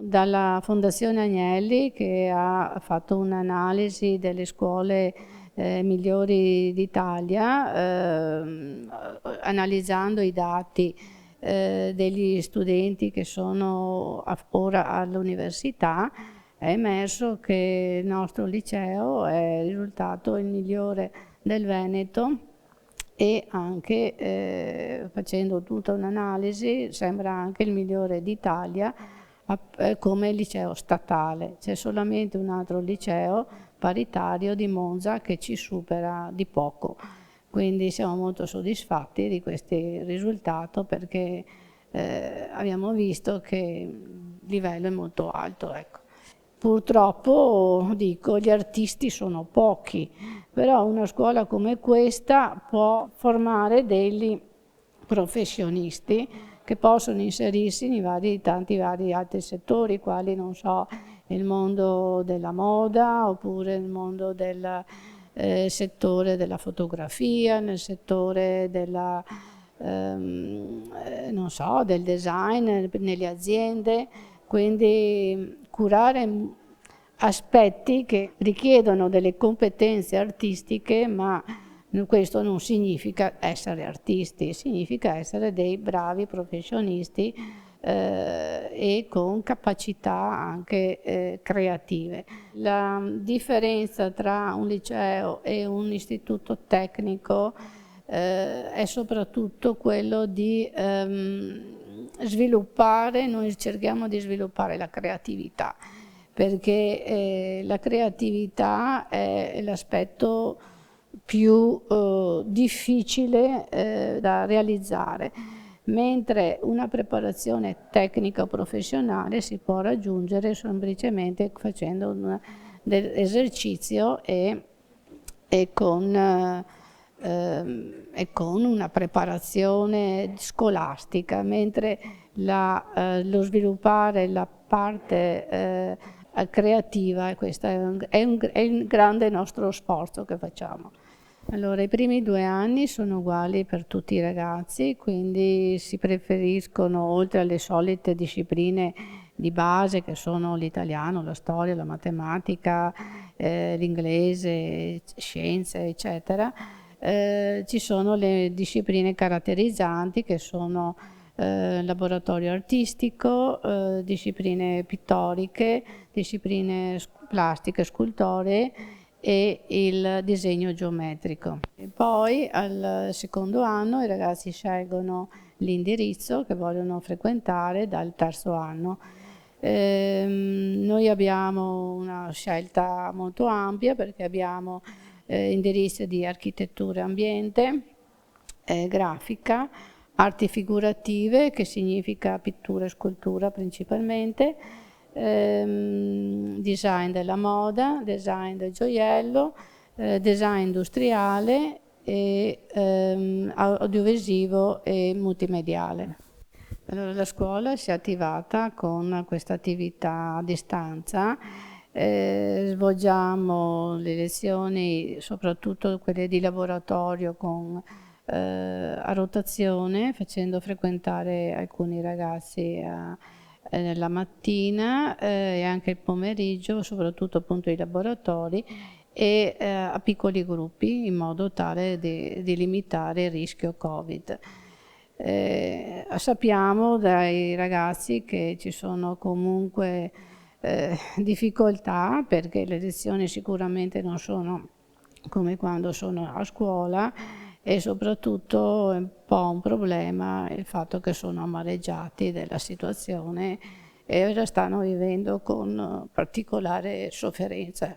Dalla Fondazione Agnelli, che ha fatto un'analisi delle scuole migliori d'Italia, analizzando i dati degli studenti che sono ora all'università, è emerso che il nostro liceo è risultato il migliore del Veneto e anche facendo tutta un'analisi sembra anche il migliore d'Italia come liceo statale. C'è solamente un altro liceo paritario di Monza che ci supera di poco, quindi siamo molto soddisfatti di questo risultato perché abbiamo visto che il livello è molto alto. Ecco. Purtroppo, dico, gli artisti sono pochi, però una scuola come questa può formare degli professionisti che possono inserirsi in tanti vari altri settori, quali, non so, il mondo della moda, oppure il mondo del settore della fotografia, nel settore della, non so, del design, nelle aziende. Quindi curare aspetti che richiedono delle competenze artistiche, ma questo non significa essere artisti, significa essere dei bravi professionisti e con capacità anche creative. La differenza tra un liceo e un istituto tecnico è soprattutto quello di sviluppare, noi cerchiamo di sviluppare la creatività, perché la creatività è l'aspetto più difficile da realizzare, mentre una preparazione tecnica o professionale si può raggiungere semplicemente facendo un esercizio e con una preparazione scolastica, mentre lo sviluppare la parte creativa, questo è un grande nostro sforzo che facciamo. Allora, i primi 2 anni sono uguali per tutti i ragazzi, quindi si preferiscono, oltre alle solite discipline di base che sono l'italiano, la storia, la matematica, l'inglese, scienze, eccetera, ci sono le discipline caratterizzanti che sono laboratorio artistico, discipline pittoriche, discipline plastiche, scultoree e il disegno geometrico. E poi al secondo anno i ragazzi scelgono l'indirizzo che vogliono frequentare dal terzo anno. Noi abbiamo una scelta molto ampia perché abbiamo indirizzi di architettura e ambiente, grafica, arti figurative, che significa pittura e scultura principalmente, design della moda, design del gioiello, design industriale e audiovisivo e multimediale. Allora, la scuola si è attivata con questa attività a distanza, svolgiamo le lezioni, soprattutto quelle di laboratorio a rotazione, facendo frequentare alcuni ragazzi la mattina e anche il pomeriggio, soprattutto appunto i laboratori, e a piccoli gruppi in modo tale di limitare il rischio Covid. Sappiamo dai ragazzi che ci sono comunque difficoltà perché le lezioni sicuramente non sono come quando sono a scuola e soprattutto è un po' un problema il fatto che sono amareggiati della situazione e la stanno vivendo con particolare sofferenza.